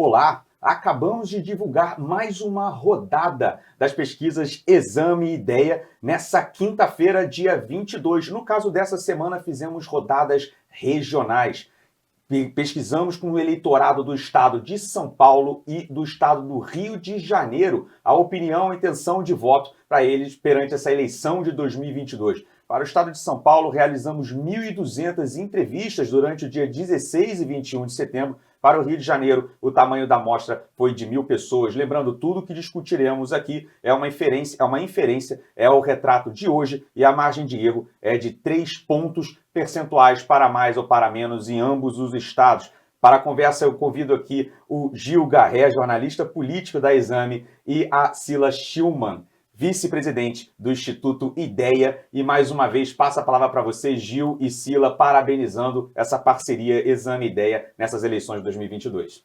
Olá, acabamos de divulgar mais uma rodada das pesquisas Exame e Ideia nessa quinta-feira, dia 22. No caso dessa semana, fizemos rodadas regionais. Pesquisamos com o eleitorado do estado de São Paulo e do estado do Rio de Janeiro a opinião e intenção de voto para eles perante essa eleição de 2022. Para o estado de São Paulo, realizamos 1.200 entrevistas durante o dia 16 e 21 de setembro. Para o Rio de Janeiro, o tamanho da amostra foi de 1.000 pessoas. Lembrando, tudo que discutiremos aqui é uma inferência, é o retrato de hoje e a margem de erro é de 3 pontos percentuais para mais ou para menos em ambos os estados. Para a conversa, eu convido aqui o Gil Garré, jornalista político da Exame, e a Cila Schillmann, vice-presidente do Instituto Ideia. E mais uma vez passo a palavra para vocês, Gil e Cila, parabenizando essa parceria Exame-Ideia nessas eleições de 2022.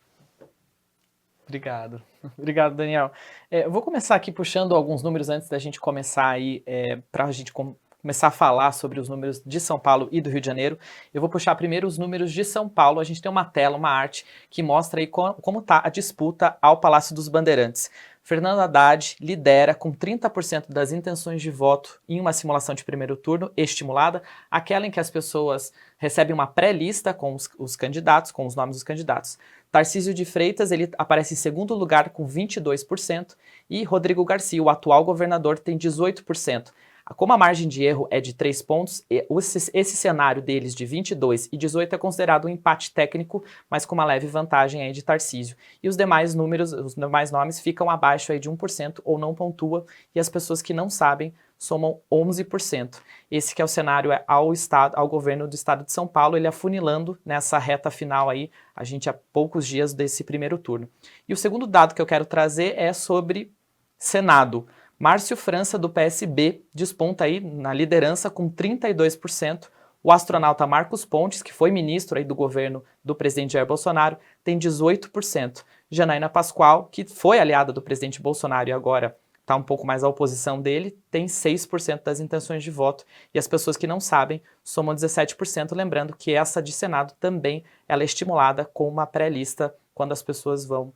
Obrigado. Obrigado, Daniel. Eu vou começar aqui puxando alguns números antes da gente começar aí, para a gente começar a falar sobre os números de São Paulo e do Rio de Janeiro. Eu vou puxar primeiro os números de São Paulo. A gente tem uma tela, uma arte, que mostra aí como está a disputa ao Palácio dos Bandeirantes. Fernando Haddad lidera com 30% das intenções de voto em uma simulação de primeiro turno estimulada, aquela em que as pessoas recebem uma pré-lista com os candidatos, com os nomes dos candidatos. Tarcísio de Freitas, ele aparece em segundo lugar com 22% e Rodrigo Garcia, o atual governador, tem 18%. Como a margem de erro é de 3 pontos, esse cenário deles de 22 e 18 é considerado um empate técnico, mas com uma leve vantagem aí de Tarcísio. E os demais números, os demais nomes ficam abaixo aí de 1% ou não pontua, e as pessoas que não sabem somam 11%. Esse que é o cenário ao governo do estado de São Paulo, ele afunilando nessa reta final aí, a gente há poucos dias desse primeiro turno. E o segundo dado que eu quero trazer é sobre Senado. Márcio França, do PSB, desponta aí na liderança com 32%. O astronauta Marcos Pontes, que foi ministro aí do governo do presidente Jair Bolsonaro, tem 18%. Janaína Pascoal, que foi aliada do presidente Bolsonaro e agora está um pouco mais à oposição dele, tem 6% das intenções de voto. E as pessoas que não sabem somam 17%, lembrando que essa de Senado também ela é estimulada com uma pré-lista quando as pessoas vão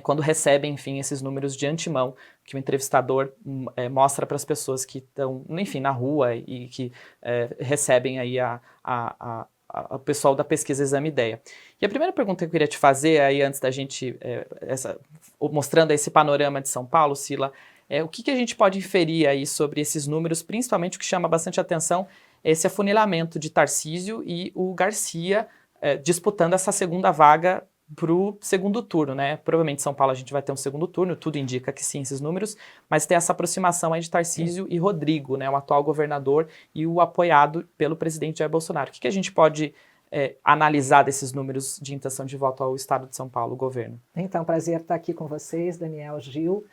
quando recebem, enfim, esses números de antemão, que o entrevistador mostra para as pessoas que estão, enfim, na rua e que recebem aí o pessoal da pesquisa Exame Ideia. E a primeira pergunta que eu queria te fazer, aí antes da gente, mostrando esse panorama de São Paulo, Cila, o que a gente pode inferir aí sobre esses números, principalmente o que chama bastante atenção, é esse afunilamento de Tarcísio e o Garcia disputando essa segunda vaga para o segundo turno, né? Provavelmente em São Paulo a gente vai ter um segundo turno, tudo indica que sim, esses números, mas tem essa aproximação aí de Tarcísio e Rodrigo, né? O atual governador e o apoiado pelo presidente Jair Bolsonaro. O que a gente pode analisar desses números de intenção de voto ao estado de São Paulo, o governo? Então, prazer estar aqui com vocês, Daniel, Gil.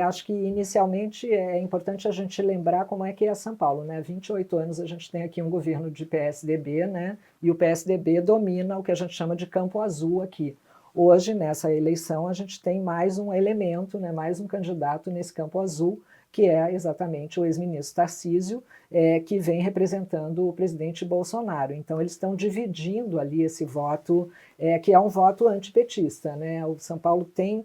Acho que inicialmente é importante a gente lembrar como é que é São Paulo, né? 28 anos a gente tem aqui um governo de PSDB, né? E o PSDB domina o que a gente chama de campo azul aqui. Hoje, nessa eleição, a gente tem mais um elemento, né? Mais um candidato nesse campo azul, que é exatamente o ex-ministro Tarcísio, que vem representando o presidente Bolsonaro. Então, eles estão dividindo ali esse voto, que é um voto antipetista, né? O São Paulo tem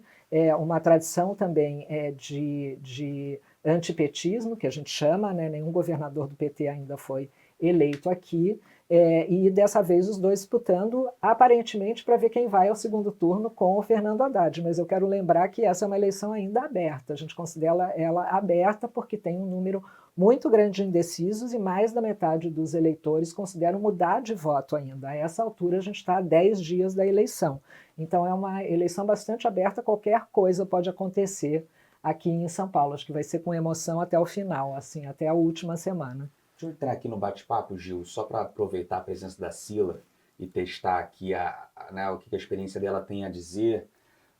uma tradição também de antipetismo, que a gente chama, né? Nenhum governador do PT ainda foi eleito aqui, e dessa vez os dois disputando, aparentemente, para ver quem vai ao segundo turno com o Fernando Haddad. Mas eu quero lembrar que essa é uma eleição ainda aberta, a gente considera ela aberta porque tem um número muito grande de indecisos e mais da metade dos eleitores consideram mudar de voto ainda. A essa altura a gente está a 10 dias da eleição. Então é uma eleição bastante aberta, qualquer coisa pode acontecer aqui em São Paulo. Acho que vai ser com emoção até o final, assim, até a última semana. Deixa eu entrar aqui no bate-papo, Gil, só para aproveitar a presença da Cila e testar aqui o que a experiência dela tem a dizer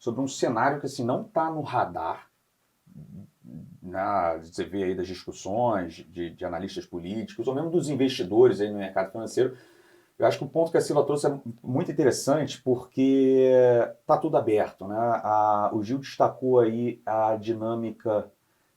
sobre um cenário que assim, não está no radar, você vê aí das discussões de analistas políticos, ou mesmo dos investidores aí no mercado financeiro. Eu acho que o ponto que a Cila trouxe é muito interessante porque está tudo aberto, né? O Gil destacou aí a dinâmica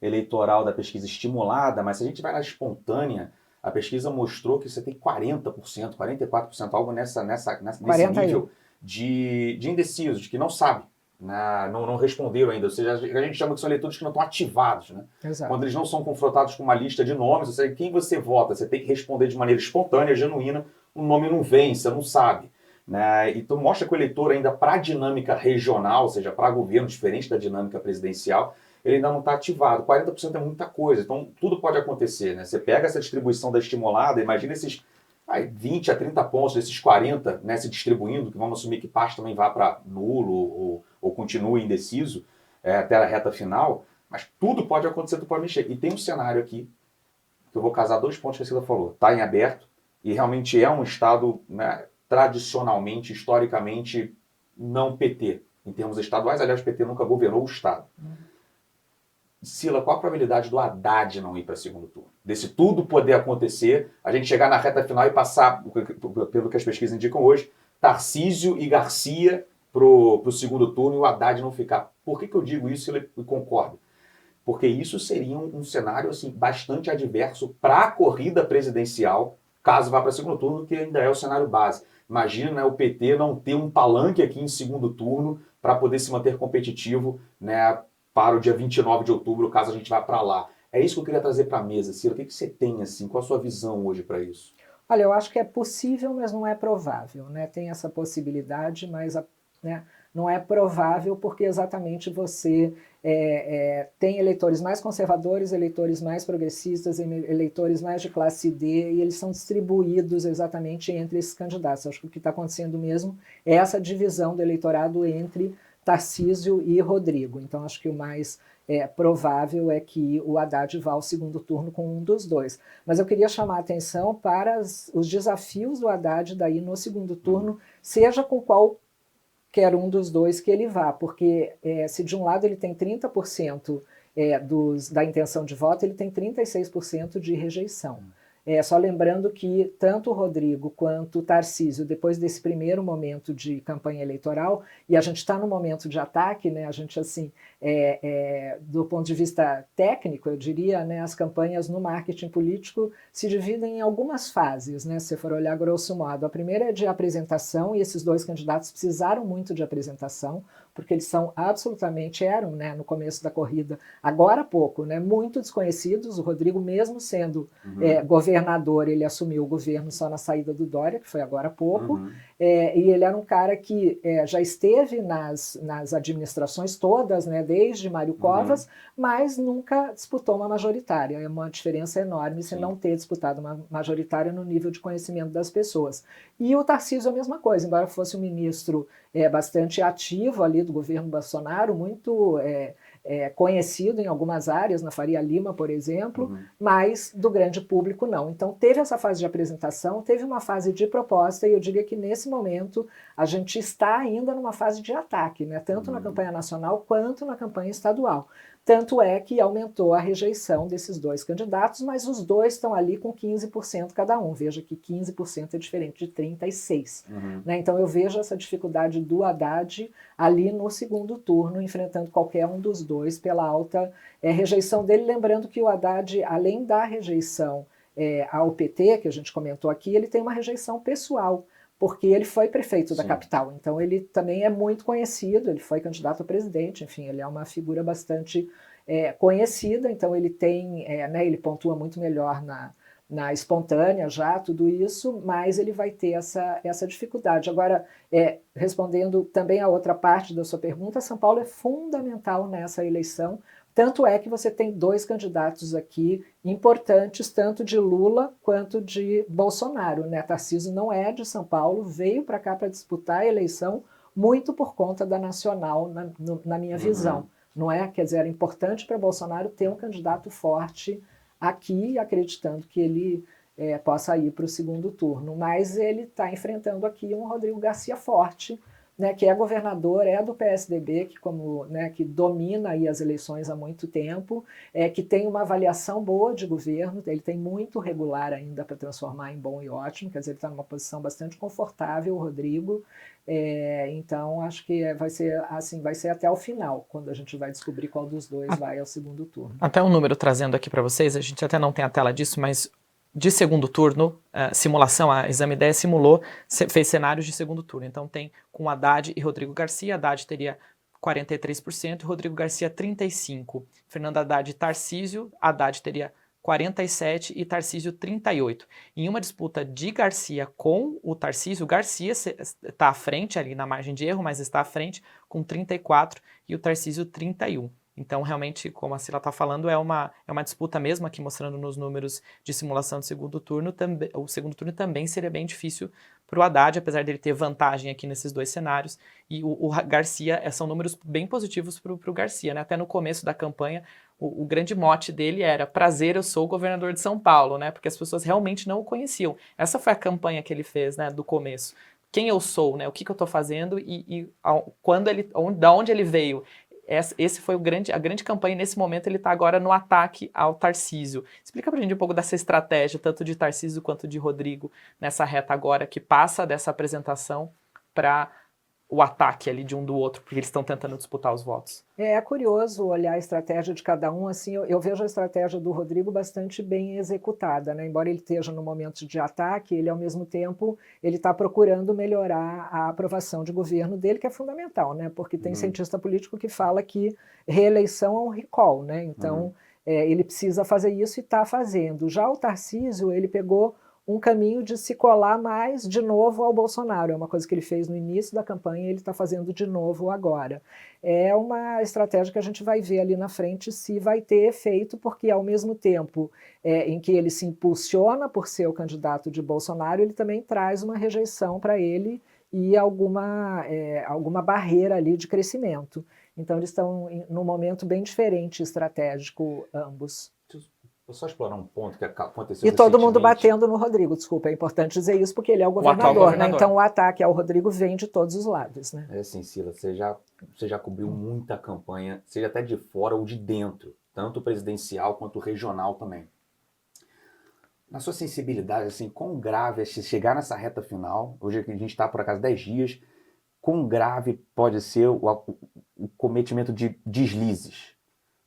eleitoral da pesquisa estimulada, mas se a gente vai na espontânea, a pesquisa mostrou que você tem 40%, 44%, algo nesse nível de indecisos, que não sabe. né, não responderam ainda, ou seja, a gente chama que são eleitores que não estão ativados, né? Exato. Quando eles não são confrontados com uma lista de nomes, ou seja, quem você vota, você tem que responder de maneira espontânea, genuína, o nome não vem, você não sabe. Né? Então mostra que o eleitor ainda para a dinâmica regional, ou seja, para governo diferente da dinâmica presidencial, ele ainda não está ativado. 40% é muita coisa, então tudo pode acontecer. Né? Você pega essa distribuição da estimulada, imagina esses 20 a 30 pontos desses 40, né, se distribuindo, que vamos assumir que parte também vá para nulo ou continue indeciso até a reta final, mas tudo pode acontecer, tudo pode mexer. E tem um cenário aqui, que eu vou casar 2 pontos que a Cida falou, está em aberto, e realmente é um estado, né, tradicionalmente, historicamente, não PT, em termos estaduais. Aliás, o PT nunca governou o estado. Sila, qual a probabilidade do Haddad não ir para segundo turno? Desse tudo poder acontecer, a gente chegar na reta final e passar, pelo que as pesquisas indicam hoje, Tarcísio e Garcia para o segundo turno e o Haddad não ficar. Por que eu digo isso e concordo? Porque isso seria um cenário assim, bastante adverso para a corrida presidencial, caso vá para segundo turno, que ainda é o cenário base. Imagina, né, o PT não ter um palanque aqui em segundo turno para poder se manter competitivo, né, para o dia 29 de outubro, caso a gente vá para lá. É isso que eu queria trazer para a mesa, Ciro. O que você tem, assim? Qual a sua visão hoje para isso? Olha, eu acho que é possível, mas não é provável. Né? Tem essa possibilidade, mas né, não é provável porque exatamente você tem eleitores mais conservadores, eleitores mais progressistas, eleitores mais de classe D, e eles são distribuídos exatamente entre esses candidatos. Acho que o que está acontecendo mesmo é essa divisão do eleitorado entre Tarcísio e Rodrigo. Então, acho que o mais provável é que o Haddad vá ao segundo turno com um dos dois. Mas eu queria chamar a atenção para os desafios do Haddad daí no segundo turno, seja com qualquer um dos dois que ele vá, porque se de um lado ele tem 30% da intenção de voto, ele tem 36% de rejeição. Só lembrando que tanto o Rodrigo quanto o Tarcísio, depois desse primeiro momento de campanha eleitoral, e a gente está no momento de ataque, né, a gente, assim, do ponto de vista técnico, eu diria, né, as campanhas no marketing político se dividem em algumas fases, né, se você for olhar grosso modo. A primeira é de apresentação, e esses dois candidatos precisaram muito de apresentação, porque eles eram, né, no começo da corrida, agora há pouco, né, muito desconhecidos. O Rodrigo, mesmo sendo governador, ele assumiu o governo só na saída do Dória, que foi agora há pouco, e ele era um cara que já esteve nas administrações todas, né, desde Mário Covas, mas nunca disputou uma majoritária. É uma diferença enorme se não ter disputado uma majoritária no nível de conhecimento das pessoas. E o Tarcísio a mesma coisa, embora fosse um ministro bastante ativo ali do governo Bolsonaro, muito conhecido em algumas áreas, na Faria Lima, por exemplo, mas do grande público não. Então teve essa fase de apresentação, teve uma fase de proposta, e eu diria que nesse momento a gente está ainda numa fase de ataque, né? Tanto na campanha nacional quanto na campanha estadual. Tanto é que aumentou a rejeição desses dois candidatos, mas os dois estão ali com 15% cada um. Veja que 15% é diferente de 36%. Né? Então eu vejo essa dificuldade do Haddad ali no segundo turno, enfrentando qualquer um dos dois pela alta rejeição dele. Lembrando que o Haddad, além da rejeição ao PT, que a gente comentou aqui, ele tem uma rejeição pessoal, porque ele foi prefeito da capital, então ele também é muito conhecido, ele foi candidato a presidente, enfim, ele é uma figura bastante conhecida, então ele tem, né, ele pontua muito melhor na espontânea já, tudo isso, mas ele vai ter essa dificuldade. Agora, respondendo também a outra parte da sua pergunta, São Paulo é fundamental nessa eleição, tanto é que você tem dois candidatos aqui importantes, tanto de Lula quanto de Bolsonaro. Né? Tarcísio não é de São Paulo, veio para cá para disputar a eleição muito por conta da nacional, na minha visão. Não é? Quer dizer, era importante para Bolsonaro ter um candidato forte aqui, acreditando que ele possa ir para o segundo turno. Mas ele está enfrentando aqui um Rodrigo Garcia forte, né, que é governador, é do PSDB, que domina aí as eleições há muito tempo, que tem uma avaliação boa de governo, ele tem muito regular ainda para transformar em bom e ótimo, quer dizer, ele está numa posição bastante confortável, o Rodrigo, então acho que vai ser até o final, quando a gente vai descobrir qual dos dois vai ao segundo turno. Até um número trazendo aqui para vocês, a gente até não tem a tela disso, mas de segundo turno, simulação, a Exame Ideia simulou, fez cenários de segundo turno. Então tem com Haddad e Rodrigo Garcia, Haddad teria 43%, e Rodrigo Garcia 35%. Fernando Haddad e Tarcísio, Haddad teria 47% e Tarcísio 38%. Em uma disputa de Garcia com o Tarcísio, o Garcia está à frente ali na margem de erro, mas está à frente com 34% e o Tarcísio 31%. Então, realmente, como a Cila está falando, é uma disputa mesmo, aqui mostrando nos números de simulação do segundo turno. O segundo turno também seria bem difícil para o Haddad, apesar dele ter vantagem aqui nesses dois cenários. E o Garcia, são números bem positivos para o Garcia, né? Até no começo da campanha, o grande mote dele era: prazer, eu sou o governador de São Paulo, né? Porque as pessoas realmente não o conheciam. Essa foi a campanha que ele fez, né, do começo. Quem eu sou, né? O que eu estou fazendo da onde ele veio. Esse foi a grande campanha. Nesse momento ele está agora no ataque ao Tarcísio. Explica pra gente um pouco dessa estratégia, tanto de Tarcísio quanto de Rodrigo, nessa reta agora que passa dessa apresentação para o ataque ali de um do outro, porque eles estão tentando disputar os votos. É curioso olhar a estratégia de cada um, assim, eu vejo a estratégia do Rodrigo bastante bem executada, né? Embora ele esteja no momento de ataque, ele ao mesmo tempo, ele está procurando melhorar a aprovação de governo dele, que é fundamental, né? Porque tem cientista político que fala que reeleição é um recall, né? Então, ele precisa fazer isso e está fazendo. Já o Tarcísio, ele pegou um caminho de se colar mais de novo ao Bolsonaro. É uma coisa que ele fez no início da campanha e ele está fazendo de novo agora. É uma estratégia que a gente vai ver ali na frente se vai ter efeito, porque ao mesmo tempo em que ele se impulsiona por ser o candidato de Bolsonaro, ele também traz uma rejeição para ele e alguma barreira ali de crescimento. Então eles estão num momento bem diferente estratégico, ambos. Vou só explorar um ponto que aconteceu E todo mundo batendo no Rodrigo, desculpa, é importante dizer isso porque ele é o governador, né? Então o ataque ao Rodrigo vem de todos os lados, né? É assim, Cila, você já cobriu muita campanha, seja até de fora ou de dentro, tanto presidencial quanto regional também. Na sua sensibilidade, assim, quão grave é chegar nessa reta final, hoje a gente está por acaso 10 dias, quão grave pode ser o cometimento de deslizes?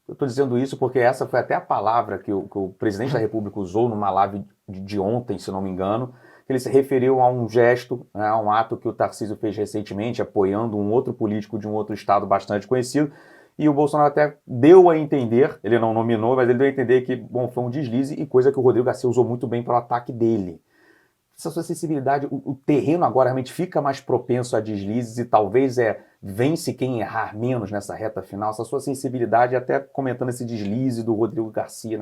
Eu estou dizendo isso porque essa foi até a palavra que o presidente da República usou numa live de ontem, se não me engano, que ele se referiu a um gesto, né, a um ato que o Tarcísio fez recentemente, apoiando um outro político de um outro estado bastante conhecido, e o Bolsonaro até deu a entender, ele não nominou, mas ele deu a entender que, bom, foi um deslize e coisa que o Rodrigo Garcia usou muito bem para o ataque dele. Essa sua sensibilidade, o terreno agora realmente fica mais propenso a deslizes e talvez vence quem errar menos nessa reta final. Essa sua sensibilidade, até comentando esse deslize do Rodrigo Garcia,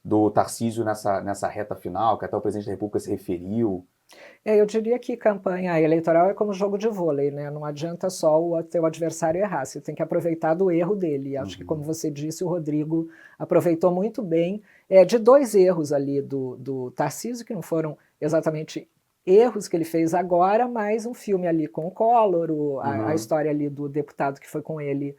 do Tarcísio nessa reta final, que até o presidente da República se referiu. Eu diria que campanha eleitoral é como jogo de vôlei, né? Não adianta só o teu adversário errar, você tem que aproveitar do erro dele. Acho que, como você disse, o Rodrigo aproveitou muito bem de dois erros ali do Tarcísio, que não foram exatamente erros que ele fez agora, mas um filme ali com o Collor, a história ali do deputado que foi com ele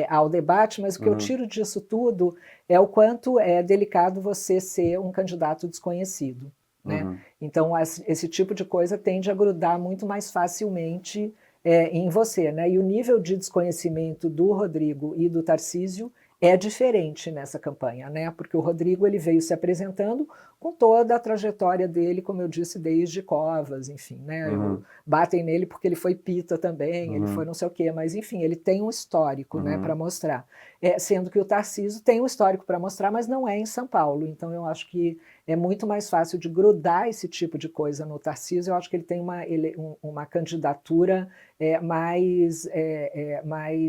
ao debate, mas o que eu tiro disso tudo é o quanto é delicado você ser um candidato desconhecido. Né? Então esse tipo de coisa tende a grudar muito mais facilmente em você, né? E o nível de desconhecimento do Rodrigo e do Tarcísio é diferente nessa campanha, né? Porque o Rodrigo ele veio se apresentando com toda a trajetória dele, como eu disse, desde Covas, enfim, né? Batem nele porque ele foi pita também, ele foi não sei o quê, mas enfim, ele tem um histórico, né, para mostrar. Sendo que o Tarcísio tem um histórico para mostrar, mas não é em São Paulo. Então eu acho que é muito mais fácil de grudar esse tipo de coisa no Tarcísio. Eu acho que ele tem uma candidatura mais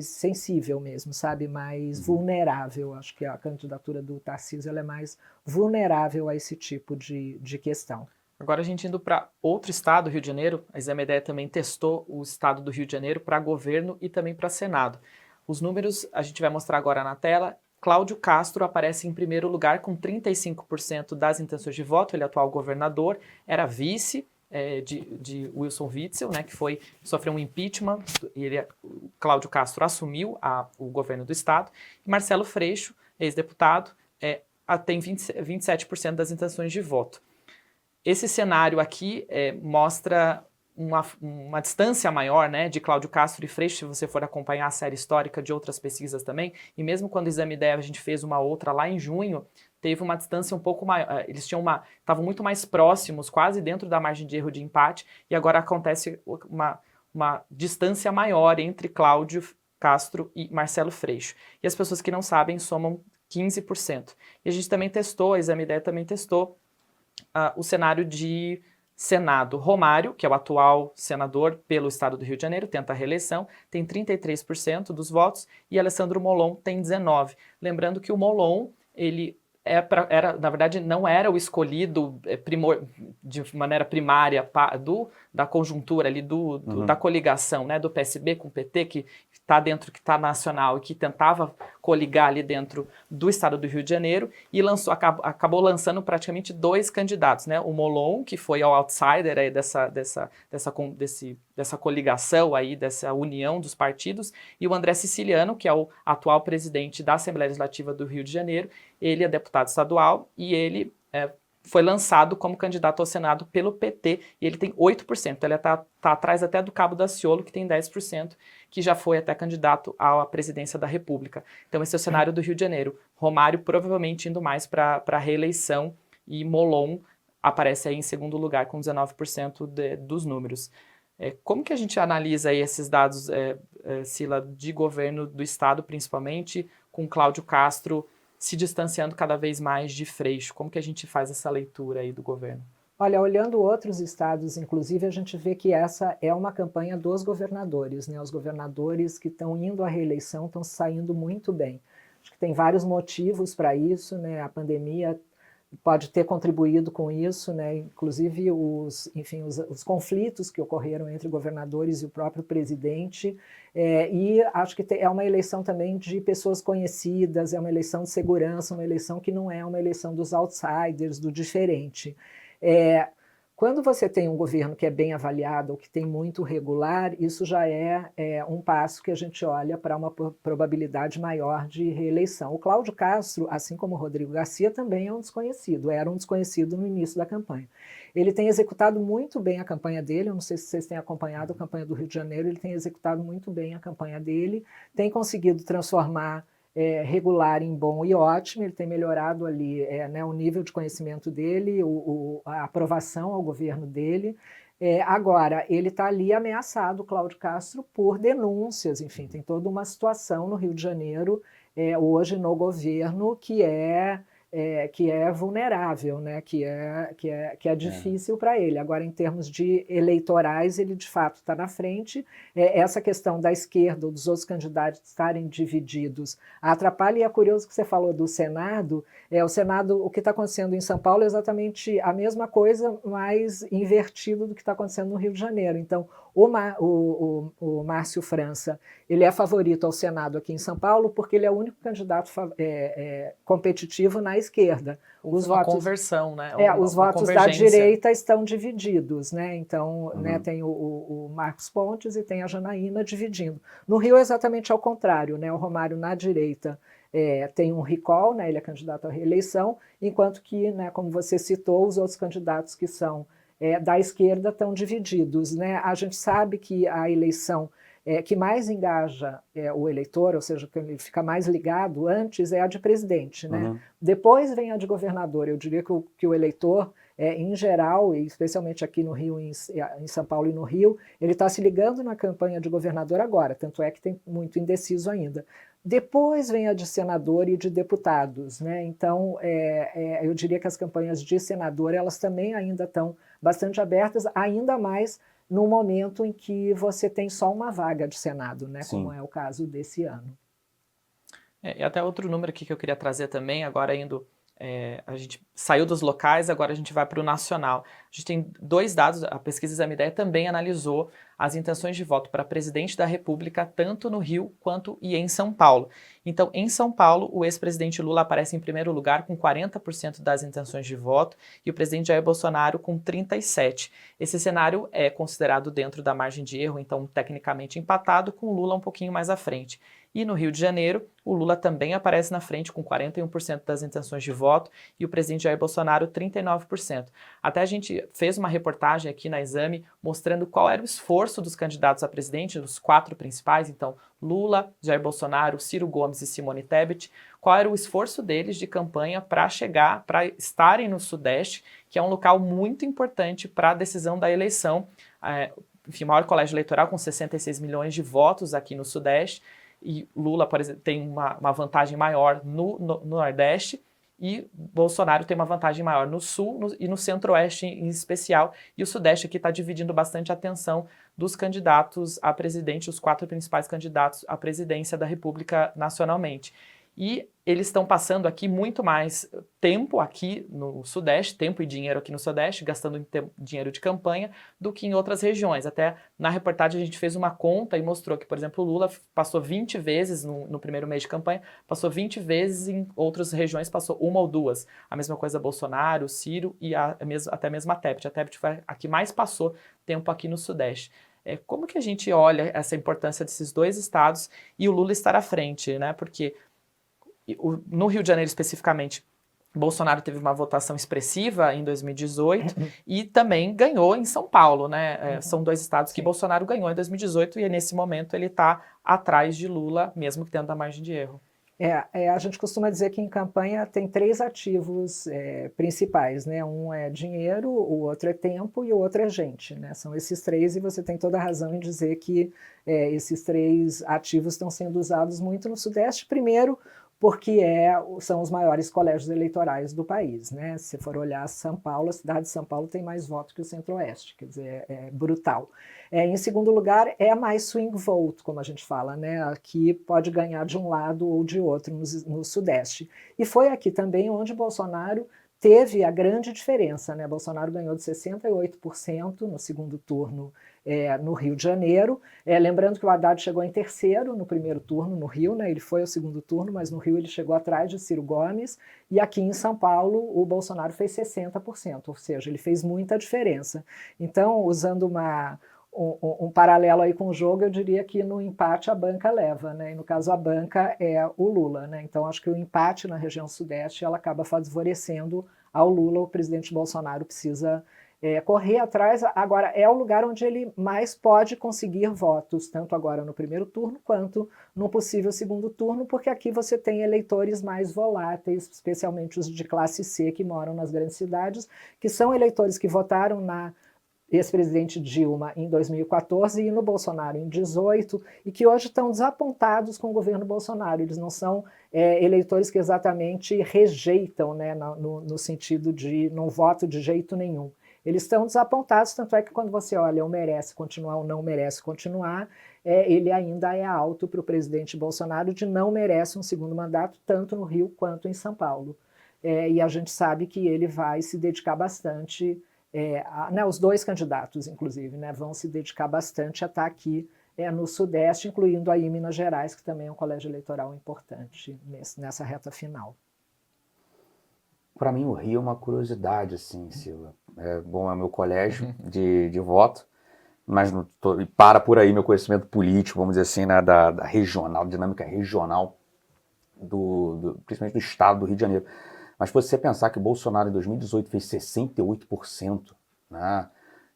sensível mesmo, sabe? Mais vulnerável. Acho que a candidatura do Tarcísio ela é mais vulnerável a esse tipo de questão. Agora a gente indo para outro estado, Rio de Janeiro, a Exame Ideia também testou o estado do Rio de Janeiro para governo e também para Senado. Os números a gente vai mostrar agora na tela. Cláudio Castro aparece em primeiro lugar com 35% das intenções de voto, ele é atual governador, era vice de Wilson Witzel, né, que sofreu um impeachment, Cláudio Castro assumiu o governo do estado, e Marcelo Freixo, ex-deputado, tem 27% das intenções de voto. Esse cenário aqui mostra uma distância maior, né, de Cláudio Castro e Freixo, se você for acompanhar a série histórica de outras pesquisas também, e mesmo quando o Exame Ideia a gente fez uma outra lá em junho, teve uma distância um pouco maior, eles estavam muito mais próximos, quase dentro da margem de erro de empate, e agora acontece uma distância maior entre Cláudio Castro e Marcelo Freixo. E as pessoas que não sabem somam 15%. E a gente também testou, a Exame Ideia também testou o cenário de Senado. Romário, que é o atual senador pelo estado do Rio de Janeiro, tenta a reeleição, tem 33% dos votos, e Alessandro Molon tem 19%. Lembrando que o Molon, ele na verdade, não era o escolhido de maneira primária da conjuntura ali, da coligação, né, do PSB com o PT, que está nacional e que tentava coligar ali dentro do estado do Rio de Janeiro, e acabou lançando praticamente 2 candidatos, né, o Molon, que foi o outsider aí dessa coligação aí, dessa união dos partidos, e o André Siciliano, que é o atual presidente da Assembleia Legislativa do Rio de Janeiro. Ele é deputado estadual e ele foi lançado como candidato ao Senado pelo PT, e ele tem 8%. Ele está atrás até do Cabo Daciolo, que tem 10%, que já foi até candidato à presidência da República. Então esse é o cenário do Rio de Janeiro. Romário provavelmente indo mais para a reeleição, e Molon aparece aí em segundo lugar com 19% dos números. Como que a gente analisa aí esses dados, Sila, de governo do Estado, principalmente, com Cláudio Castro se distanciando cada vez mais de Freixo? Como que a gente faz essa leitura aí do governo? Olha, olhando outros estados, inclusive, a gente vê que essa é uma campanha dos governadores, né? Os governadores que estão indo à reeleição estão saindo muito bem. Acho que tem vários motivos para isso, né? A pandemia pode ter contribuído com isso, né? Inclusive os conflitos que ocorreram entre governadores e o próprio presidente, e acho que é uma eleição também de pessoas conhecidas, é uma eleição de segurança, uma eleição que não é uma eleição dos outsiders, do diferente. Quando você tem um governo que é bem avaliado ou que tem muito regular, isso já é um passo que a gente olha para uma probabilidade maior de reeleição. O Cláudio Castro, assim como o Rodrigo Garcia, também é um desconhecido, era um desconhecido no início da campanha. Ele tem executado muito bem a campanha dele, eu não sei se vocês têm acompanhado a campanha do Rio de Janeiro, ele tem executado muito bem a campanha dele, tem conseguido transformar regular em bom e ótimo, ele tem melhorado ali né, o nível de conhecimento dele, a aprovação ao governo dele. Agora, ele está ali ameaçado, Cláudio Castro, por denúncias, enfim, tem toda uma situação no Rio de Janeiro, hoje no governo, que é vulnerável, né? que é difícil para ele. Agora, em termos de eleitorais, ele de fato está na frente. Essa questão da esquerda ou dos outros candidatos estarem divididos atrapalha, e é curioso que você falou do Senado. O Senado, o que está acontecendo em São Paulo é exatamente a mesma coisa, mas invertido do que está acontecendo no Rio de Janeiro. Então, o Márcio França, ele é favorito ao Senado aqui em São Paulo porque ele é o único candidato competitivo na esquerda. Conversão, né? Os votos da direita estão divididos, né? Então, né, tem o Marcos Pontes e tem a Janaína dividindo. No Rio é exatamente ao contrário, né? O Romário na direita tem um recall, né? Ele é candidato à reeleição, enquanto que, né, como você citou, os outros candidatos que são da esquerda estão divididos, né? A gente sabe que a eleição que mais engaja o eleitor, ou seja, que ele fica mais ligado antes, é a de presidente, né? Depois vem a de governador. Eu diria que o eleitor, em geral, e especialmente aqui no Rio, em São Paulo e no Rio, ele está se ligando na campanha de governador agora, tanto é que tem muito indeciso ainda. Depois vem a de senador e de deputados, né? Então, eu diria que as campanhas de senador, elas também ainda estão bastante abertas, ainda mais no momento em que você tem só uma vaga de Senado, né? Como é o caso desse ano. E até outro número aqui que eu queria trazer também, agora indo, a gente saiu dos locais, agora a gente vai para o nacional. A gente tem 2 dados, a pesquisa Exame Ideia também analisou as intenções de voto para presidente da República, tanto no Rio quanto e em São Paulo. Então, em São Paulo, o ex-presidente Lula aparece em primeiro lugar com 40% das intenções de voto e o presidente Jair Bolsonaro com 37%. Esse cenário é considerado dentro da margem de erro, então tecnicamente empatado, com o Lula um pouquinho mais à frente. E no Rio de Janeiro, o Lula também aparece na frente com 41% das intenções de voto e o presidente Jair Bolsonaro 39%. Até a gente fez uma reportagem aqui na Exame mostrando qual era o esforço dos candidatos a presidente, os 4 principais, então Lula, Jair Bolsonaro, Ciro Gomes e Simone Tebet, qual era o esforço deles de campanha para estarem no Sudeste, que é um local muito importante para a decisão da eleição. Enfim, o maior colégio eleitoral com 66 milhões de votos aqui no Sudeste. e Lula, por exemplo, tem uma vantagem maior no Nordeste, e Bolsonaro tem uma vantagem maior no Sul e no Centro-Oeste em especial, e o Sudeste aqui está dividindo bastante a atenção dos candidatos a presidente, os 4 principais candidatos à presidência da República nacionalmente. E eles estão passando aqui muito mais tempo aqui no Sudeste, tempo e dinheiro aqui no Sudeste, gastando dinheiro de campanha, do que em outras regiões. Até na reportagem a gente fez uma conta e mostrou que, por exemplo, o Lula passou 20 vezes no primeiro mês de campanha, passou 20 vezes em outras regiões, passou 1 ou 2. A mesma coisa Bolsonaro, Ciro e até mesmo a Tebet. A Tebet foi a que mais passou tempo aqui no Sudeste. Como que a gente olha essa importância desses 2 estados e o Lula estar à frente, né? Porque no Rio de Janeiro especificamente, Bolsonaro teve uma votação expressiva em 2018 e também ganhou em São Paulo, né? São 2 estados que Bolsonaro ganhou em 2018 e nesse momento ele está atrás de Lula, mesmo que tendo a margem de erro. A gente costuma dizer que em campanha tem 3 ativos principais, né? Um é dinheiro, o outro é tempo e o outro é gente, né? São esses 3 e você tem toda a razão em dizer que esses 3 ativos estão sendo usados muito no Sudeste. Primeiro, porque são os maiores colégios eleitorais do país, né? Se for olhar São Paulo, a cidade de São Paulo tem mais votos que o Centro-Oeste, quer dizer, é brutal. Em segundo lugar, é mais swing vote, como a gente fala, né? Aqui pode ganhar de um lado ou de outro no Sudeste. E foi aqui também onde Bolsonaro teve a grande diferença, né? Bolsonaro ganhou de 68% no segundo turno no Rio de Janeiro. Lembrando que o Haddad chegou em terceiro no primeiro turno no Rio, né? Ele foi ao segundo turno, mas no Rio ele chegou atrás de Ciro Gomes, e aqui em São Paulo o Bolsonaro fez 60%, ou seja, ele fez muita diferença. Então, usando um paralelo aí com o jogo, eu diria que no empate a banca leva, né? E no caso a banca é o Lula, né? Então acho que o empate na região sudeste ela acaba favorecendo ao Lula. O presidente Bolsonaro precisa correr atrás. Agora é o lugar onde ele mais pode conseguir votos, tanto agora no primeiro turno quanto no possível segundo turno, porque aqui você tem eleitores mais voláteis, especialmente os de classe C que moram nas grandes cidades, que são eleitores que votaram na ex-presidente Dilma em 2014 e no Bolsonaro em 2018, e que hoje estão desapontados com o governo Bolsonaro. Eles não são eleitores que exatamente rejeitam, né, no sentido de não voto de jeito nenhum. Eles estão desapontados, tanto é que quando você olha o merece continuar ou não merece continuar, ele ainda é alto para o presidente Bolsonaro de não merece um segundo mandato, tanto no Rio quanto em São Paulo. E a gente sabe que ele vai se dedicar bastante, os 2 candidatos, inclusive, né, vão se dedicar bastante a estar aqui no Sudeste, incluindo aí Minas Gerais, que também é um colégio eleitoral importante nessa reta final. Para mim, o Rio é uma curiosidade, assim, Sila. É meu colégio de voto, mas para por aí meu conhecimento político, vamos dizer assim, né, da regional, dinâmica regional, principalmente do estado do Rio de Janeiro. Mas se você pensar que o Bolsonaro em 2018 fez 68%, né,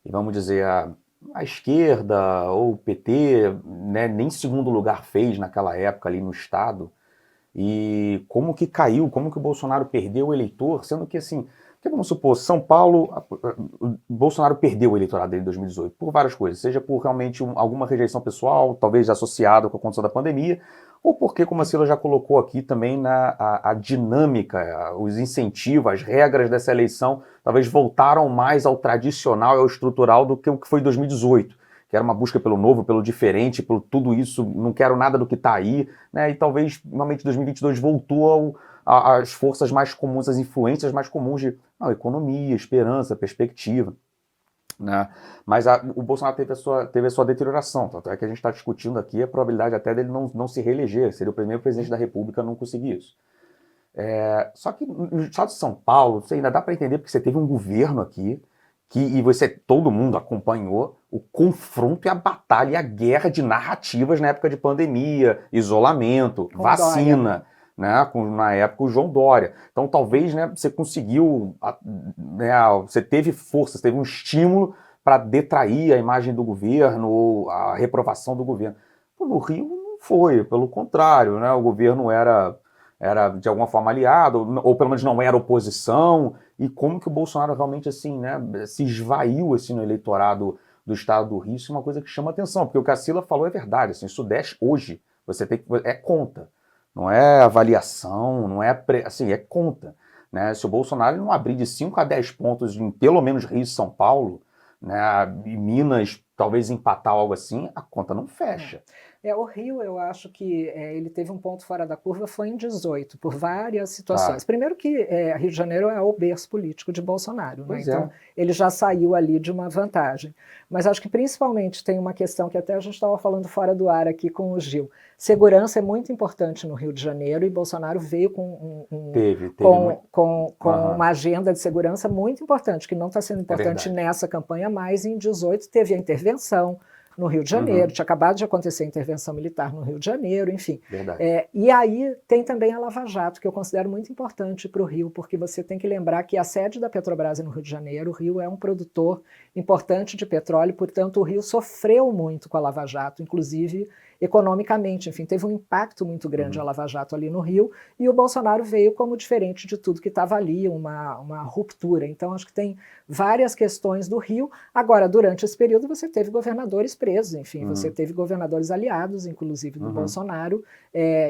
e vamos dizer, a esquerda ou o PT, né, nem segundo lugar fez naquela época ali no estado, e como que caiu, como que o Bolsonaro perdeu o eleitor, sendo que assim, porque vamos supor, São Paulo, o Bolsonaro perdeu o eleitorado dele em 2018 por várias coisas, seja por realmente alguma rejeição pessoal, talvez associada com a condição da pandemia, ou porque, como a Sila já colocou aqui também, a dinâmica, os incentivos, as regras dessa eleição talvez voltaram mais ao tradicional e ao estrutural do que o que foi em 2018. Que era uma busca pelo novo, pelo diferente, pelo tudo isso, não quero nada do que está aí, né? E talvez, realmente, 2022 voltou às forças mais comuns, às influências mais comuns de economia, esperança, perspectiva, né? Mas o Bolsonaro teve a sua deterioração, tanto é que a gente está discutindo aqui a probabilidade até dele não se reeleger, seria o primeiro presidente da República a não conseguir isso. Só que no estado de São Paulo, você ainda dá para entender, porque você teve um governo aqui, e todo mundo acompanhou o confronto e a batalha e a guerra de narrativas na época de pandemia, isolamento, Com vacina, né, na época o João Dória. Então talvez, né, você conseguiu, né, você teve força, você teve um estímulo para detrair a imagem do governo ou a reprovação do governo. No Rio não foi, pelo contrário, né, o governo era de alguma forma aliado, ou pelo menos não era oposição, e como que o Bolsonaro realmente assim, né, se esvaiu assim, no eleitorado do estado do Rio, isso é uma coisa que chama atenção, porque o que a Sila falou é verdade, assim, o Sudeste hoje, Você tem que, é conta, não é avaliação, não é, assim, é conta, né? Se o Bolsonaro não abrir de 5 a 10 pontos em pelo menos Rio e São Paulo, né, e Minas talvez empatar algo assim, a conta não fecha. O Rio, eu acho que ele teve um ponto fora da curva, foi em 18, por várias Tá. situações. Primeiro que Rio de Janeiro é o berço político de Bolsonaro, né? Pois Então é. ele já saiu ali de uma vantagem. Mas acho que principalmente tem uma questão que até a gente estava falando fora do ar aqui com o Gil. Segurança é muito importante no Rio de Janeiro e Bolsonaro veio com Teve muito. com Aham. uma agenda de segurança muito importante, que não está sendo importante verdade. nessa campanha, mas em 18 teve a intervenção no Rio de Janeiro, Uhum. tinha acabado de acontecer a intervenção militar no Rio de Janeiro, enfim. Verdade. E aí tem também a Lava Jato, que eu considero muito importante para o Rio, porque você tem que lembrar que a sede da Petrobras é no Rio de Janeiro, o Rio é um produtor importante de petróleo, portanto o Rio sofreu muito com a Lava Jato, inclusive economicamente, enfim, teve um impacto muito grande a Lava Jato ali no Rio, e o Bolsonaro veio como diferente de tudo que estava ali, uma ruptura. Então acho que tem várias questões do Rio. Agora, durante esse período, você teve governadores presos, enfim, você teve governadores aliados, inclusive do Bolsonaro,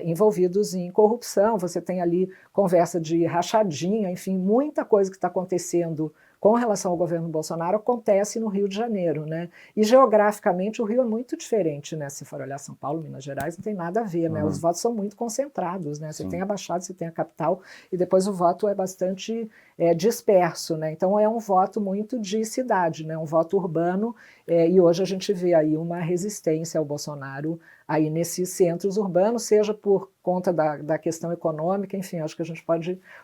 envolvidos em corrupção, você tem ali conversa de rachadinha, enfim, muita coisa que está acontecendo com relação ao governo Bolsonaro acontece no Rio de Janeiro, né? E geograficamente o Rio é muito diferente, né? Se for olhar São Paulo, Minas Gerais, não tem nada a ver, né? Os votos são muito concentrados, né? Você tem a Baixada, você tem a capital, e depois o voto é bastante disperso, né? Então é um voto muito de cidade, né? Um voto urbano, e hoje a gente vê aí uma resistência ao Bolsonaro aí nesses centros urbanos, seja por conta da questão econômica, enfim, acho que a gente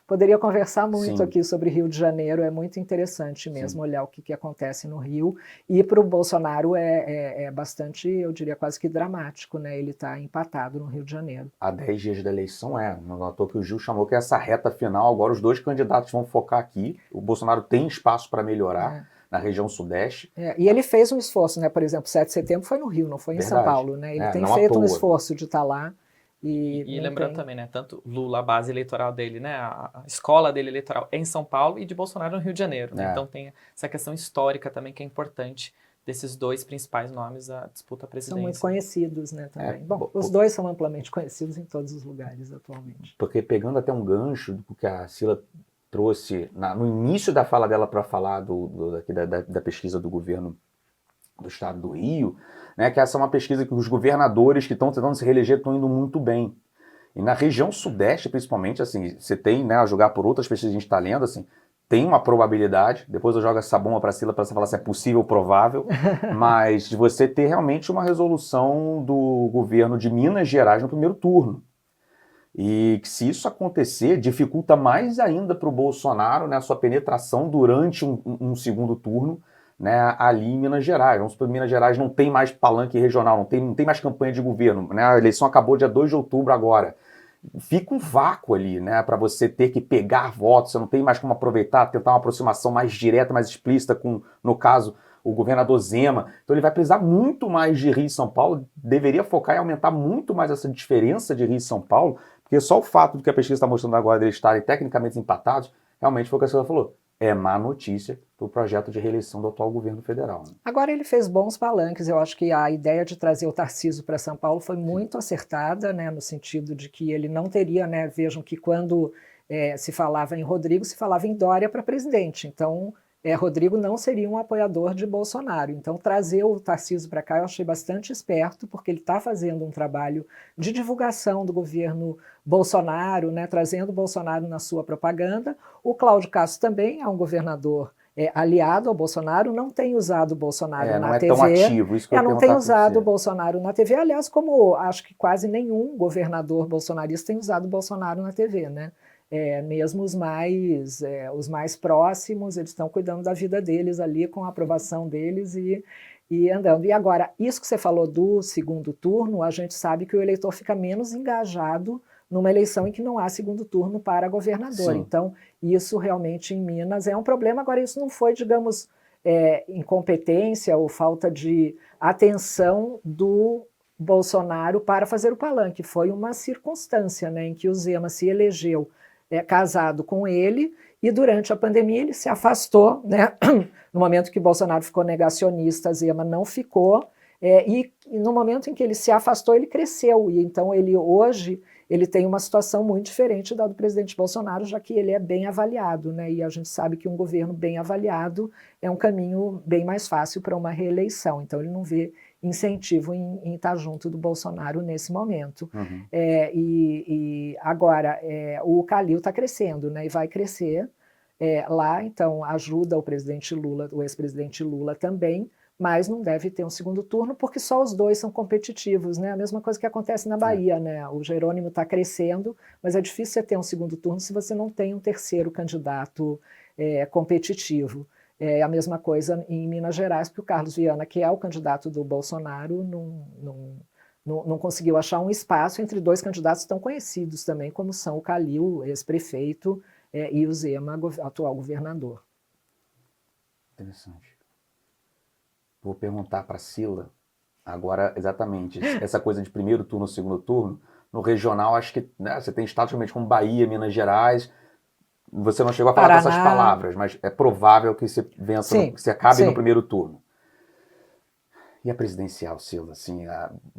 poderia conversar muito aqui sobre Rio de Janeiro, é muito interessante mesmo olhar o que acontece no Rio, e para o Bolsonaro é bastante, eu diria quase que dramático, né? Ele está empatado no Rio de Janeiro. Há 10 dias da eleição não notou que o Gil chamou que essa reta final, agora os dois candidatos vão focar aqui, o Bolsonaro tem espaço para melhorar, na região sudeste. E ele fez um esforço, né? Por exemplo, 7 de setembro foi no Rio, não foi em São Paulo, né? Ele tem feito um esforço de estar lá. E lembrando também, né? Tanto Lula, a base eleitoral dele, né? A escola dele eleitoral é em São Paulo e de Bolsonaro no Rio de Janeiro, né? Então tem essa questão histórica também que é importante desses dois principais nomes à disputa à presidência. São muito conhecidos, né, também. Bom, os dois são amplamente conhecidos em todos os lugares atualmente. Porque pegando até um gancho do que a Cila trouxe no início da fala dela para falar da pesquisa do governo do estado do Rio, né, que essa é uma pesquisa que os governadores que estão tentando se reeleger estão indo muito bem. E na região sudeste, principalmente, assim, você tem, né, a julgar por outras pesquisas que a gente está lendo, assim, tem uma probabilidade, depois eu jogo essa bomba para Cila para você falar se é possível ou provável, mas de você ter realmente uma resolução do governo de Minas Gerais no primeiro turno. E que se isso acontecer, dificulta mais ainda para o Bolsonaro, né, a sua penetração durante um segundo turno, né, ali em Minas Gerais. Vamos supor que Minas Gerais não tem mais palanque regional, não tem mais campanha de governo, né, a eleição acabou dia 2 de outubro agora. Fica um vácuo ali, né, para você ter que pegar votos, você não tem mais como aproveitar, tentar uma aproximação mais direta, mais explícita com, no caso, o governador Zema. Então ele vai precisar muito mais de Rio e São Paulo, deveria focar em aumentar muito mais essa diferença de Rio e São Paulo, porque só o fato do que a pesquisa está mostrando agora deles estarem tecnicamente empatados, realmente foi o que a senhora falou. É má notícia para o projeto de reeleição do atual governo federal. Né? Agora ele fez bons palanques, eu acho que a ideia de trazer o Tarcísio para São Paulo foi muito acertada, né, no sentido de que ele não teria, né, vejam que quando se falava em Rodrigo, se falava em Dória para presidente, então Rodrigo não seria um apoiador de Bolsonaro, então trazer o Tarcísio para cá eu achei bastante esperto, porque ele está fazendo um trabalho de divulgação do governo Bolsonaro, né, trazendo o Bolsonaro na sua propaganda. O Cláudio Castro também é um governador aliado ao Bolsonaro, não tem usado o Bolsonaro na TV. Não é tão ativo, isso que eu não tem usado o Bolsonaro na TV, aliás, como acho que quase nenhum governador bolsonarista tem usado o Bolsonaro na TV, né? Mesmo os mais próximos, eles estão cuidando da vida deles ali, com a aprovação deles e andando. E agora, isso que você falou do segundo turno, a gente sabe que o eleitor fica menos engajado numa eleição em que não há segundo turno para governador. Sim. Então, isso realmente em Minas é um problema. Agora, isso não foi, digamos, incompetência ou falta de atenção do Bolsonaro para fazer o palanque. Foi uma circunstância, né, em que o Zema se elegeu casado com ele, e durante a pandemia ele se afastou, né? No momento que Bolsonaro ficou negacionista, Zema não ficou, E no momento em que ele se afastou, ele cresceu, e então hoje ele tem uma situação muito diferente da do presidente Bolsonaro, já que ele é bem avaliado, né? E a gente sabe que um governo bem avaliado é um caminho bem mais fácil para uma reeleição, então ele não vê incentivo em estar junto do Bolsonaro nesse momento. Uhum. Agora, o Calil está crescendo, né? E vai crescer lá, então ajuda o presidente Lula, o ex-presidente Lula também, mas não deve ter um segundo turno, porque só os dois são competitivos, né? A mesma coisa que acontece na Bahia, né? O Jerônimo está crescendo, mas é difícil você ter um segundo turno se você não tem um terceiro candidato competitivo. A mesma coisa em Minas Gerais, porque o Carlos Viana, que é o candidato do Bolsonaro, não conseguiu achar um espaço entre dois candidatos tão conhecidos também, como são o Calil, ex-prefeito, e o Zema, atual governador. Interessante. Vou perguntar para a Sila agora exatamente essa coisa de primeiro turno, segundo turno. No regional, acho que, né, você tem estados realmente como Bahia, Minas Gerais. Você não chegou a falar com essas palavras, mas é provável que você vença, que você acabe no primeiro turno. E a presidencial, Sila? Assim,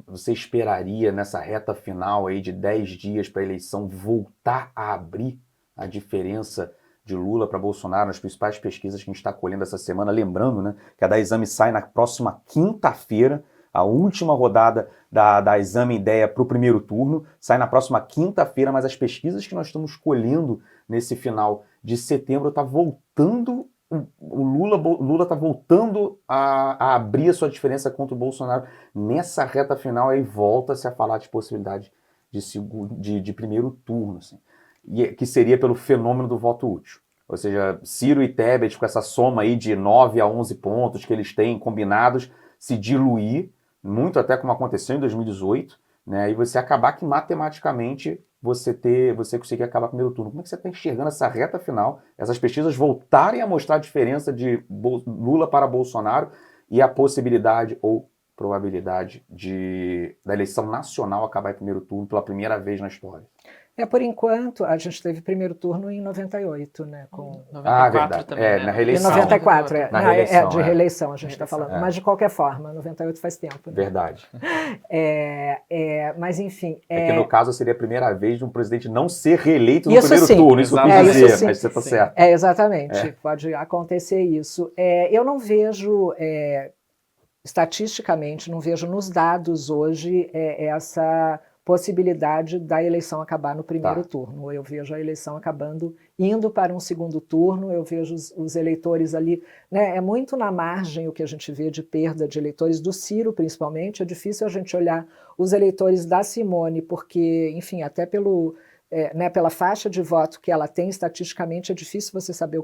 você esperaria nessa reta final aí de 10 dias para a eleição voltar a abrir a diferença de Lula para Bolsonaro nas principais pesquisas que a gente está colhendo essa semana? Lembrando, né, que a da Exame sai na próxima quinta-feira, a última rodada da Exame Ideia para o primeiro turno, sai na próxima quinta-feira, mas as pesquisas que nós estamos colhendo nesse final de setembro está voltando, o Lula está voltando a abrir a sua diferença contra o Bolsonaro nessa reta final, aí volta-se a falar de possibilidade de primeiro turno, assim. Que seria pelo fenômeno do voto útil. Ou seja, Ciro e Tebet, com essa soma aí de 9 a 11 pontos que eles têm combinados, se diluir, muito até como aconteceu em 2018, né? E você acabar que matematicamente você conseguir acabar o primeiro turno. Como é que você está enxergando essa reta final, essas pesquisas voltarem a mostrar a diferença de Lula para Bolsonaro e a possibilidade ou probabilidade da eleição nacional acabar em primeiro turno pela primeira vez na história? Por enquanto, a gente teve primeiro turno em 98, né? Com 94 também, né? Na reeleição. Em 94, Na reeleição, de reeleição a gente está falando. Mas, de qualquer forma, 98 faz tempo, né? Verdade. Mas, enfim... que no caso seria a primeira vez de um presidente não ser reeleito no isso primeiro sim. turno. Isso eu quis dizer, mas você está certo. Exatamente, pode acontecer isso. Eu não vejo... estatisticamente, não vejo nos dados hoje essa possibilidade da eleição acabar no primeiro turno. Eu vejo a eleição acabando, indo para um segundo turno, eu vejo os eleitores ali, né, é muito na margem o que a gente vê de perda de eleitores do Ciro, principalmente. É difícil a gente olhar os eleitores da Simone, porque, enfim, até pela faixa de voto que ela tem, estatisticamente, é difícil você saber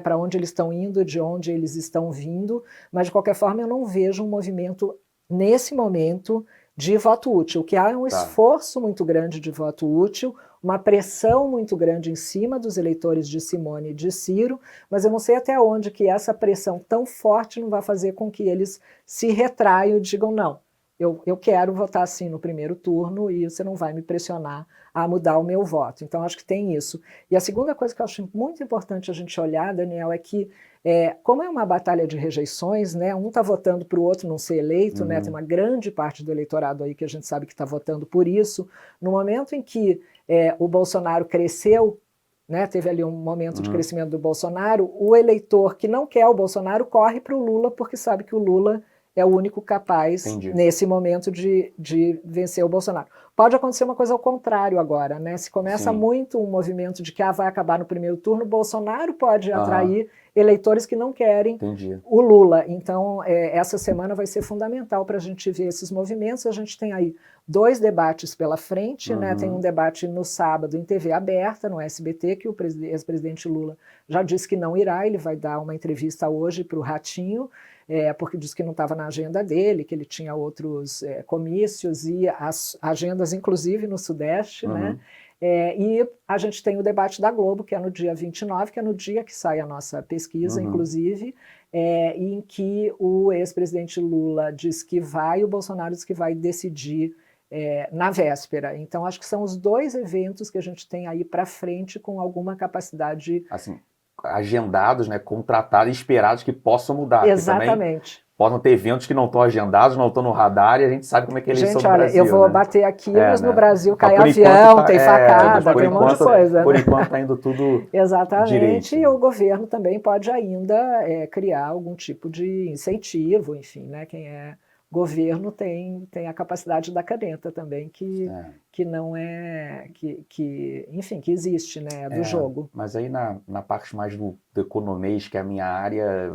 para onde eles estão indo, de onde eles estão vindo, mas, de qualquer forma, eu não vejo um movimento, nesse momento, de voto útil. O que há é um esforço muito grande de voto útil, uma pressão muito grande em cima dos eleitores de Simone e de Ciro, mas eu não sei até onde que essa pressão tão forte não vai fazer com que eles se retraiam e digam não. Eu quero votar assim no primeiro turno e você não vai me pressionar a mudar o meu voto. Então, acho que tem isso. E a segunda coisa que eu acho muito importante a gente olhar, Daniel, é que, como é uma batalha de rejeições, né, um está votando para o outro não ser eleito, né, tem uma grande parte do eleitorado aí que a gente sabe que está votando por isso. No momento em que o Bolsonaro cresceu, né, teve ali um momento de crescimento do Bolsonaro, o eleitor que não quer o Bolsonaro corre para o Lula porque sabe que o Lula é o único capaz, nesse momento, de vencer o Bolsonaro. Pode acontecer uma coisa ao contrário agora, né? Se começa muito um movimento de que vai acabar no primeiro turno, o Bolsonaro pode atrair eleitores que não querem o Lula. Então, essa semana vai ser fundamental para a gente ver esses movimentos. A gente tem aí 2 debates pela frente, né? Tem um debate no sábado em TV aberta, no SBT, que o ex-presidente Lula já disse que não irá. Ele vai dar uma entrevista hoje para o Ratinho, porque disse que não estava na agenda dele, que ele tinha outros comícios e as agendas, inclusive, no Sudeste, né? E a gente tem o debate da Globo, que é no dia 29, que é no dia que sai a nossa pesquisa, inclusive, em que o ex-presidente Lula diz que vai e o Bolsonaro diz que vai decidir na véspera. Então, acho que são os 2 eventos que a gente tem aí para frente com alguma capacidade... Assim, agendados, né, contratados, esperados que possam mudar. Porque também Exatamente. podem ter eventos que não estão agendados, não estão no radar, e a gente sabe como é que é a eleição Gente, no olha, Brasil, eu vou né? bater aqui, mas no né? Brasil Mas cai por enquanto avião, tá- tem mas facada, por tem um monte de enquanto- coisa, Por né? enquanto tá indo tudo Exatamente, direito, e né? o governo também pode ainda criar algum tipo de incentivo, enfim, né? Quem é governo tem a capacidade da caneta também, que não é, enfim, que existe, né? Do jogo. Mas aí na parte mais do economês, que é a minha área,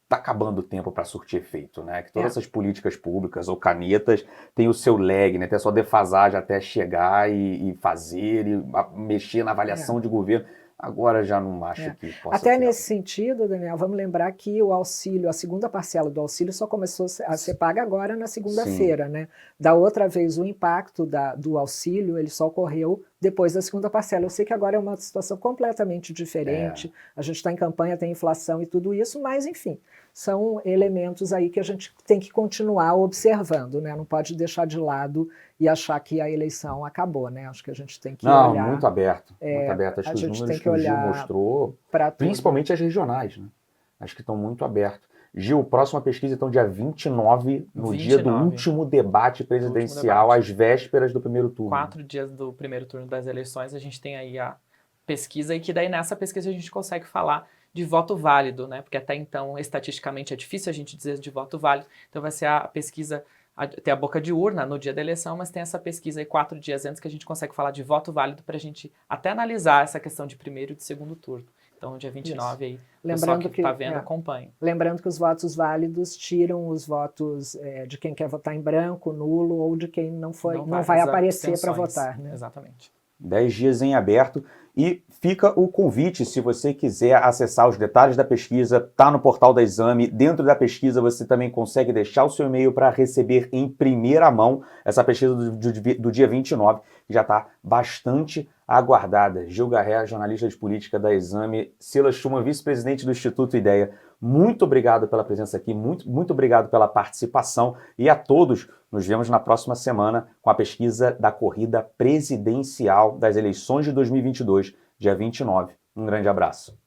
tá acabando o tempo para surtir efeito, né? Que todas essas políticas públicas ou canetas têm o seu lag, né? Tem a sua defasagem até chegar e fazer, e mexer na avaliação de governo. Agora já não acho que possa Até ter. nesse sentido, Daniel, vamos lembrar que o auxílio, a segunda parcela do auxílio só começou a ser paga agora na segunda-feira, né? Da outra vez, o impacto do auxílio, ele só ocorreu depois da segunda parcela. Eu sei que agora é uma situação completamente diferente, a gente está em campanha, tem inflação e tudo isso, mas enfim, são elementos aí que a gente tem que continuar observando, né? Não pode deixar de lado e achar que a eleição acabou, né? Acho que a gente tem que olhar. Muito aberto, muito aberto. Acho a que os gente números tem que que o Gil olhar mostrou, para tudo. principalmente as regionais, né? Acho que estão muito abertos. Gil, próxima pesquisa, então, dia 29, no dia do último debate presidencial, às vésperas do primeiro turno. 4 dias do primeiro turno das eleições, a gente tem aí a pesquisa, e que daí nessa pesquisa a gente consegue falar de voto válido, né? Porque até então, estatisticamente, é difícil a gente dizer de voto válido. Então vai ser a pesquisa, tem a boca de urna no dia da eleição, mas tem essa pesquisa aí 4 dias antes que a gente consegue falar de voto válido para a gente até analisar essa questão de primeiro e de segundo turno. Então, dia 29 aí, o pessoal que está vendo, acompanha. Lembrando que os votos válidos tiram os votos de quem quer votar em branco, nulo, ou de quem não vai aparecer para votar. Né? Exatamente. 10 dias em aberto. E fica o convite, se você quiser acessar os detalhes da pesquisa, tá no portal da Exame. Dentro da pesquisa você também consegue deixar o seu e-mail para receber em primeira mão essa pesquisa do dia 29, que já está bastante aguardada. Gil Garré, jornalista de política da Exame, Silas Schumann, vice-presidente do Instituto Ideia. Muito obrigado pela presença aqui, muito obrigado pela participação, e a todos nos vemos na próxima semana com a pesquisa da corrida presidencial das eleições de 2022, dia 29. Um grande abraço.